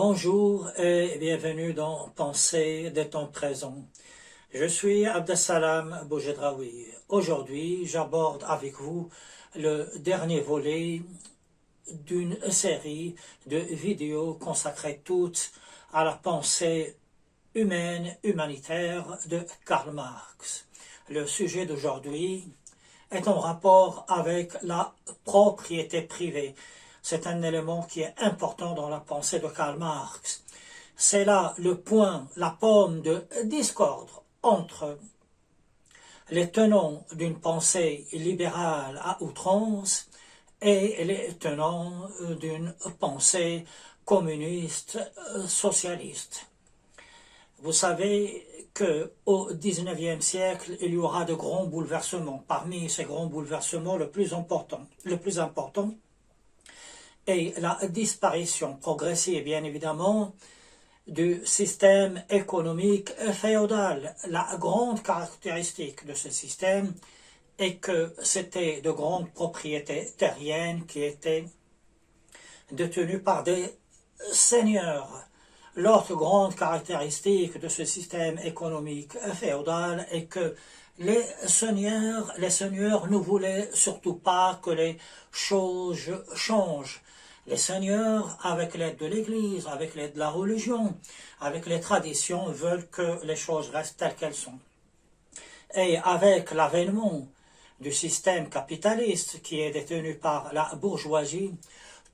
Bonjour et bienvenue dans Pensée des temps présents. Je suis Abdessalam Boujedraoui. Aujourd'hui, j'aborde avec vous le dernier volet d'une série de vidéos consacrées toutes à la pensée humaine, humanitaire de Karl Marx. Le sujet d'aujourd'hui est en rapport avec la propriété privée. C'est un élément qui est important dans la pensée de Karl Marx. C'est là le point, la pomme de discorde entre les tenants d'une pensée libérale à outrance et les tenants d'une pensée communiste socialiste. Vous savez qu'au XIXe siècle, il y aura de grands bouleversements. Parmi ces grands bouleversements, le plus important est la disparition progressive, bien évidemment, du système économique féodal. La grande caractéristique de ce système est que c'était de grandes propriétés terriennes qui étaient détenues par des seigneurs. L'autre grande caractéristique de ce système économique féodal est que les seigneurs ne voulaient surtout pas que les choses changent. Les seigneurs, avec l'aide de l'Église, avec l'aide de la religion, avec les traditions, veulent que les choses restent telles qu'elles sont. Et avec l'avènement du système capitaliste qui est détenu par la bourgeoisie,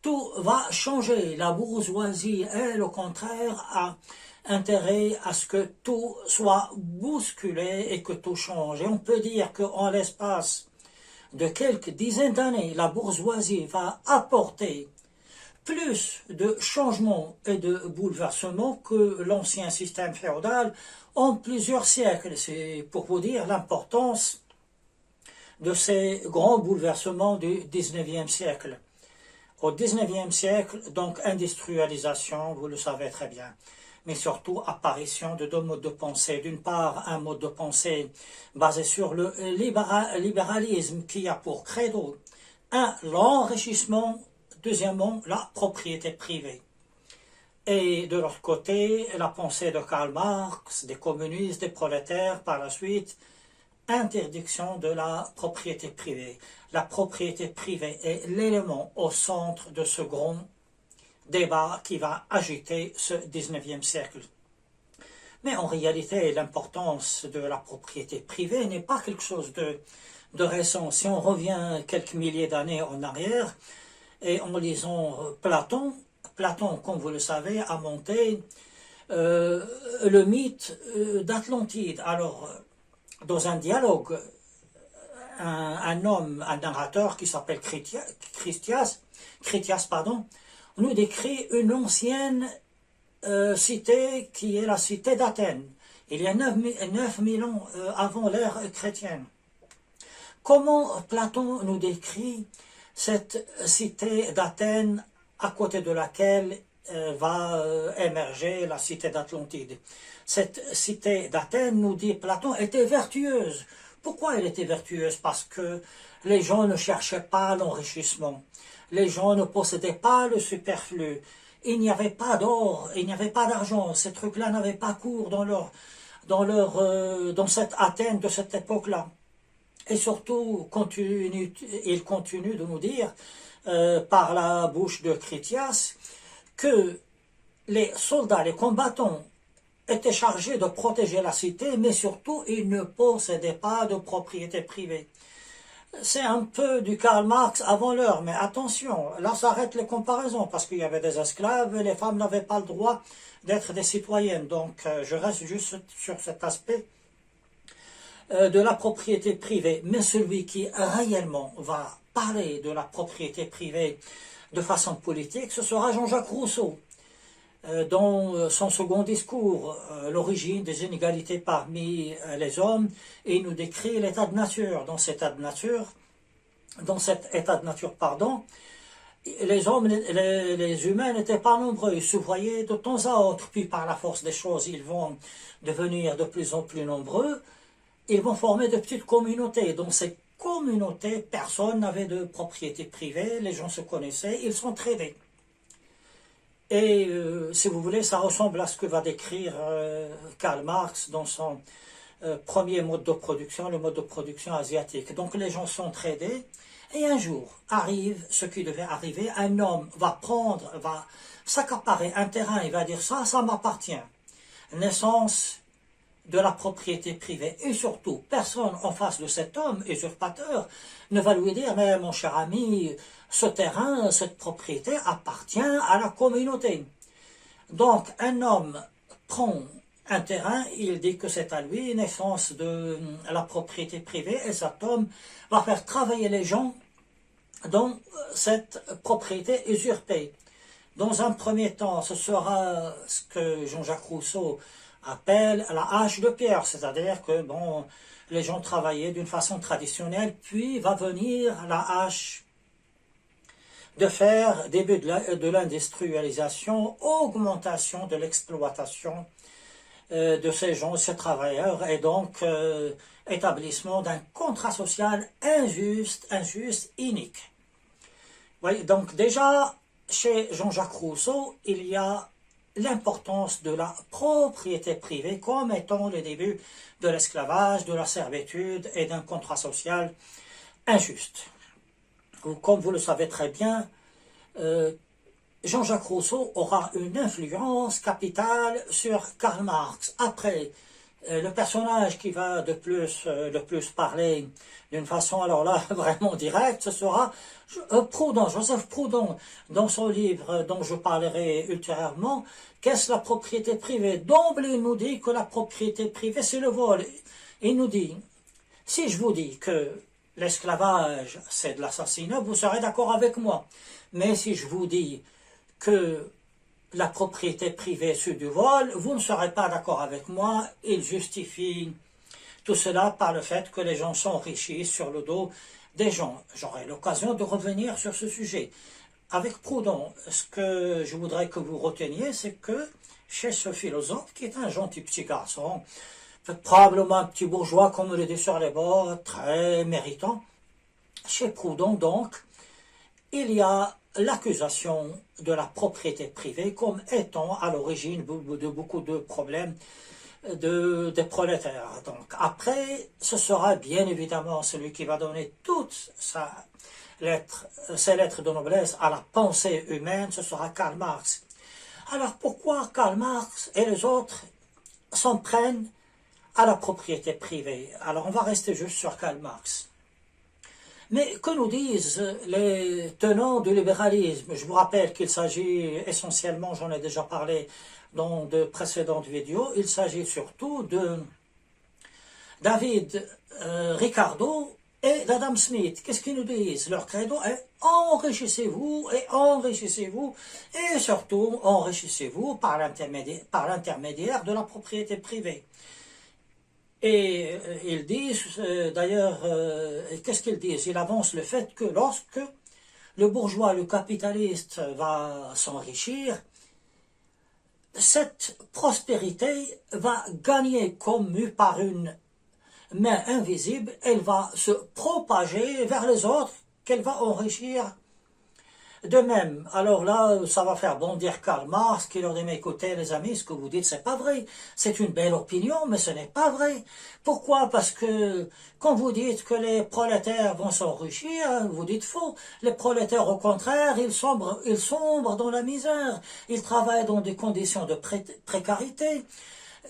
tout va changer. La bourgeoisie, elle, au contraire, a intérêt à ce que tout soit bousculé et que tout change. Et on peut dire qu'en l'espace de quelques dizaines d'années, la bourgeoisie va apporter plus de changements et de bouleversements que l'ancien système féodal en plusieurs siècles. C'est pour vous dire l'importance de ces grands bouleversements du XIXe siècle. Au XIXe siècle, donc industrialisation, vous le savez très bien, mais surtout apparition de deux modes de pensée. D'une part, un mode de pensée basé sur le libéralisme qui a pour credo l'enrichissement, deuxièmement, la propriété privée. Et de l'autre côté, la pensée de Karl Marx, des communistes, des prolétaires, par la suite, interdiction de la propriété privée. La propriété privée est l'élément au centre de ce grand débat qui va agiter ce XIXe siècle. Mais en réalité, l'importance de la propriété privée n'est pas quelque chose de récent. Si on revient quelques milliers d'années en arrière, et en lisant Platon, comme vous le savez, a monté le mythe d'Atlantide. Alors, dans un dialogue, un narrateur qui s'appelle Critias, nous décrit une ancienne cité qui est la cité d'Athènes. Il y a 9000 ans avant l'ère chrétienne. Comment Platon nous décrit cette cité d'Athènes à côté de laquelle va émerger la cité d'Atlantide? Cette cité d'Athènes, nous dit Platon, était vertueuse. Pourquoi elle était vertueuse? Parce que les gens ne cherchaient pas l'enrichissement. Les gens ne possédaient pas le superflu. Il n'y avait pas d'or, il n'y avait pas d'argent. Ces trucs-là n'avaient pas cours dans cette Athènes de cette époque-là. Et surtout, il continue de nous dire, par la bouche de Critias, que les soldats, les combattants, étaient chargés de protéger la cité, mais surtout, ils ne possédaient pas de propriété privée. C'est un peu du Karl Marx avant l'heure, mais attention, là s'arrêtent les comparaisons, parce qu'il y avait des esclaves, et les femmes n'avaient pas le droit d'être des citoyennes. Donc, je reste juste sur cet aspect de la propriété privée, mais celui qui réellement va parler de la propriété privée de façon politique, ce sera Jean-Jacques Rousseau, dans son second discours, l'origine des inégalités parmi les hommes, et il nous décrit l'état de nature. Dans cet état de nature, les humains n'étaient pas nombreux, ils se voyaient de temps à autre, puis par la force des choses, ils vont devenir de plus en plus nombreux. Ils vont former de petites communautés. Dans ces communautés, personne n'avait de propriété privée, les gens se connaissaient, ils s'entraidaient. Et si vous voulez, ça ressemble à ce que va décrire Karl Marx dans son premier mode de production, le mode de production asiatique. Donc les gens sont tradés, et un jour arrive ce qui devait arriver, un homme va s'accaparer un terrain, il va dire ça m'appartient. Naissance de la propriété privée, et surtout, personne en face de cet homme usurpateur ne va lui dire, mais mon cher ami, ce terrain, cette propriété appartient à la communauté. Donc, un homme prend un terrain, il dit que c'est à lui, naissance de la propriété privée, et cet homme va faire travailler les gens dans cette propriété usurpée. Dans un premier temps, ce sera ce que Jean-Jacques Rousseau appelle la hache de pierre, c'est-à-dire que bon, les gens travaillaient d'une façon traditionnelle, puis va venir la hache de fer, début de l'industrialisation, augmentation de l'exploitation de ces gens, ces travailleurs, et donc établissement d'un contrat social injuste, inique. Voyez, donc déjà, chez Jean-Jacques Rousseau, il y a l'importance de la propriété privée comme étant le début de l'esclavage, de la servitude et d'un contrat social injuste. Comme vous le savez très bien, Jean-Jacques Rousseau aura une influence capitale sur Karl Marx. Après, le personnage qui va le plus parler d'une façon, alors là, vraiment directe, ce sera Proudhon, Joseph Proudhon, dans son livre dont je parlerai ultérieurement, Qu'est-ce la propriété privée? D'emblée, il nous dit que la propriété privée, c'est le vol. Il nous dit, si je vous dis que l'esclavage, c'est de l'assassinat, vous serez d'accord avec moi. Mais si je vous dis que la propriété privée, c'est du vol, vous ne serez pas d'accord avec moi. Il justifie tout cela par le fait que les gens s'enrichissent sur le dos des gens. J'aurai l'occasion de revenir sur ce sujet. Avec Proudhon, ce que je voudrais que vous reteniez, c'est que chez ce philosophe, qui est un gentil petit garçon, probablement un petit bourgeois, comme on le dit sur les bords, très méritant, chez Proudhon, donc, il y a l'accusation de la propriété privée comme étant à l'origine de beaucoup de problèmes des prolétaires. Donc après, ce sera bien évidemment celui qui va donner toutes ses lettres de noblesse à la pensée humaine, ce sera Karl Marx. Alors pourquoi Karl Marx et les autres s'en prennent à la propriété privée? Alors on va rester juste sur Karl Marx. Mais que nous disent les tenants du libéralisme? Je vous rappelle qu'il s'agit essentiellement, j'en ai déjà parlé dans de précédentes vidéos, il s'agit surtout de David Ricardo et d'Adam Smith. Qu'est-ce qu'ils nous disent? Leur credo est enrichissez-vous et enrichissez-vous et surtout enrichissez-vous par l'intermédiaire de la propriété privée. Et ils disent, d'ailleurs, qu'est-ce qu'ils disent? Ils avancent le fait que lorsque le bourgeois, le capitaliste va s'enrichir, cette prospérité va gagner comme mue par une main invisible, elle va se propager vers les autres, qu'elle va enrichir de même. Alors là, ça va faire bondir Karl Marx, qui leur dit, mais écoutez les amis, ce que vous dites, c'est pas vrai. C'est une belle opinion, mais ce n'est pas vrai. Pourquoi? Parce que quand vous dites que les prolétaires vont s'enrichir, vous dites faux. Les prolétaires, au contraire, ils sombrent dans la misère. Ils travaillent dans des conditions de précarité.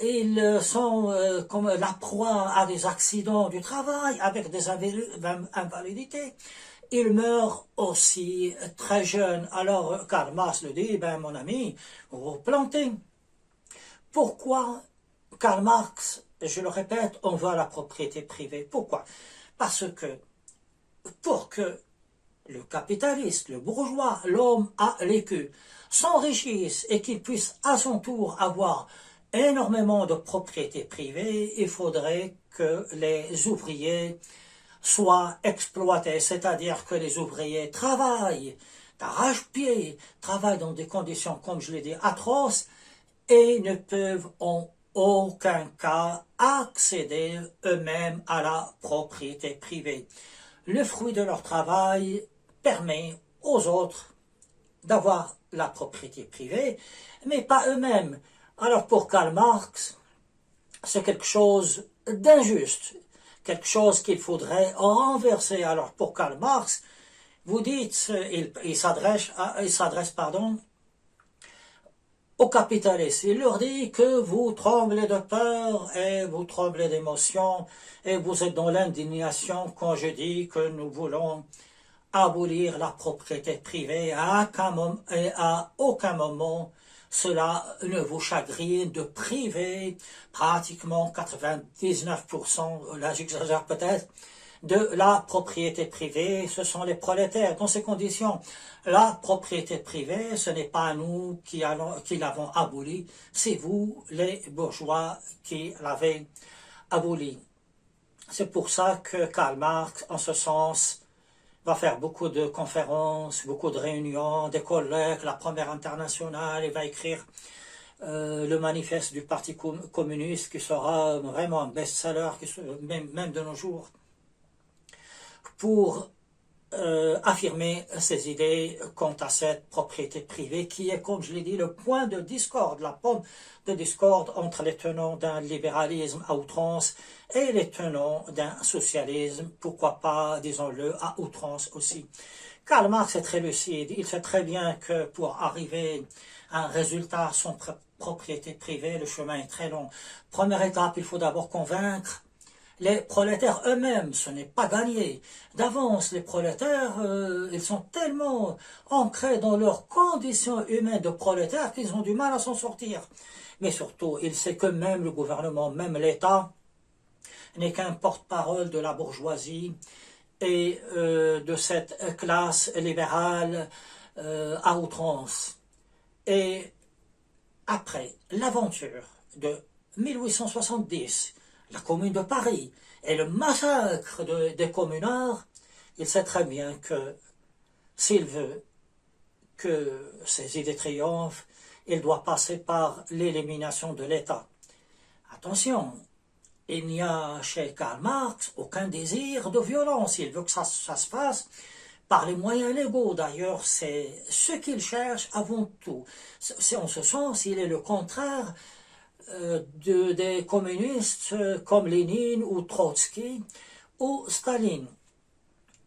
Ils sont comme la proie à des accidents du travail, avec des invalidités. Ils meurent aussi très jeunes. Alors Karl Marx le dit, ben mon ami, vous vous plantez. Pourquoi Karl Marx, je le répète, on veut la propriété privée? Pourquoi? Parce que pour que le capitaliste, le bourgeois, l'homme à l'écu, s'enrichisse et qu'il puisse à son tour avoir énormément de propriété privée, il faudrait que les ouvriers soient exploités, c'est-à-dire que les ouvriers travaillent d'arrache-pied, travaillent dans des conditions, comme je l'ai dit, atroces, et ne peuvent en aucun cas accéder eux-mêmes à la propriété privée. Le fruit de leur travail permet aux autres d'avoir la propriété privée, mais pas eux-mêmes. Alors pour Karl Marx, c'est quelque chose d'injuste, quelque chose qu'il faudrait renverser. Alors pour Karl Marx, vous dites, il s'adresse aux capitalistes. Il leur dit que vous tremblez de peur et vous tremblez d'émotion et vous êtes dans l'indignation quand je dis que nous voulons abolir la propriété privée. Et à aucun moment cela ne vous chagrine de priver pratiquement 99%, là j'exagère peut-être, de la propriété privée. Ce sont les prolétaires. Dans ces conditions, la propriété privée, ce n'est pas nous qui l'avons abolie, c'est vous, les bourgeois, qui l'avez abolie. C'est pour ça que Karl Marx, en ce sens, va faire beaucoup de conférences, beaucoup de réunions, des colloques, la première internationale, il va écrire le manifeste du Parti communiste qui sera vraiment un best-seller, même de nos jours, pour affirmer ses idées quant à cette propriété privée qui est, comme je l'ai dit, le point de discorde, la pomme de discorde entre les tenants d'un libéralisme à outrance et les tenants d'un socialisme, pourquoi pas, disons-le, à outrance aussi. Karl Marx est très lucide, il sait très bien que pour arriver à un résultat sans propriété privée, le chemin est très long. Première étape, il faut d'abord convaincre les prolétaires eux-mêmes. Ce n'est pas gagné. D'avance, les prolétaires, ils sont tellement ancrés dans leurs conditions humaines de prolétaires qu'ils ont du mal à s'en sortir. Mais surtout, il sait que même le gouvernement, même l'État, n'est qu'un porte-parole de la bourgeoisie et de cette classe libérale à outrance. Et après l'aventure de 1870, la Commune de Paris et le massacre des communards, il sait très bien que s'il veut que ses idées triomphent, il doit passer par l'élimination de l'État. Attention, il n'y a chez Karl Marx aucun désir de violence, il veut que ça se fasse par les moyens légaux. D'ailleurs, c'est ce qu'il cherche avant tout. C'est en ce sens, il est le contraire des communistes comme Lénine ou Trotsky ou Staline.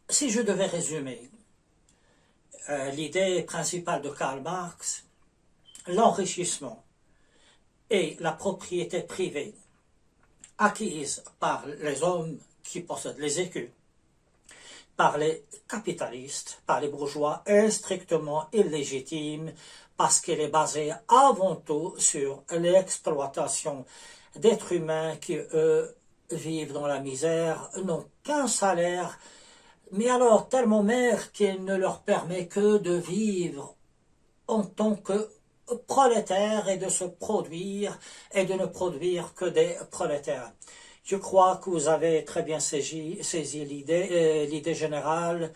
Si je devais résumer l'idée principale de Karl Marx, l'enrichissement et la propriété privée acquise par les hommes qui possèdent les écus, par les capitalistes, par les bourgeois, est strictement illégitime parce qu'elle est basée avant tout sur l'exploitation d'êtres humains qui, eux, vivent dans la misère, n'ont qu'un salaire, mais alors tellement maigre qu'il ne leur permet que de vivre en tant que prolétaires et de se produire et de ne produire que des prolétaires. Je crois que vous avez très bien saisi l'idée générale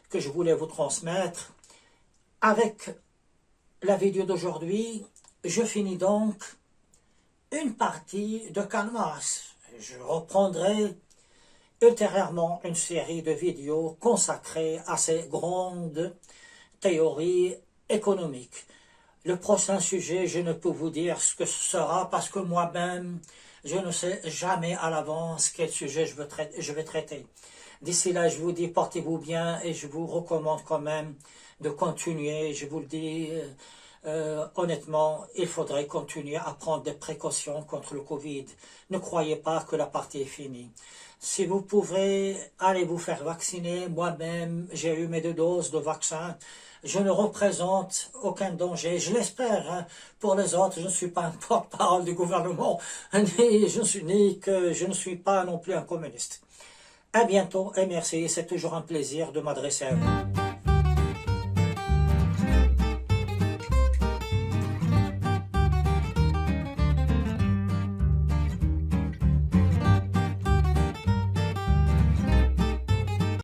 que je voulais vous transmettre. Avec la vidéo d'aujourd'hui, je finis donc une partie de Karl Marx. Je reprendrai ultérieurement une série de vidéos consacrées à ces grandes théories économiques. Le prochain sujet, je ne peux vous dire ce que ce sera parce que moi-même, je ne sais jamais à l'avance quel sujet je vais traiter. D'ici là, je vous dis, portez-vous bien et je vous recommande quand même de continuer. Je vous le dis honnêtement, il faudrait continuer à prendre des précautions contre le Covid. Ne croyez pas que la partie est finie. Si vous pouvez, allez vous faire vacciner. Moi-même, j'ai eu mes 2 doses de vaccin. Je ne représente aucun danger, je l'espère, hein. Pour les autres, je ne suis pas un porte-parole du gouvernement, je ne suis pas non plus un communiste. À bientôt et merci, c'est toujours un plaisir de m'adresser à vous.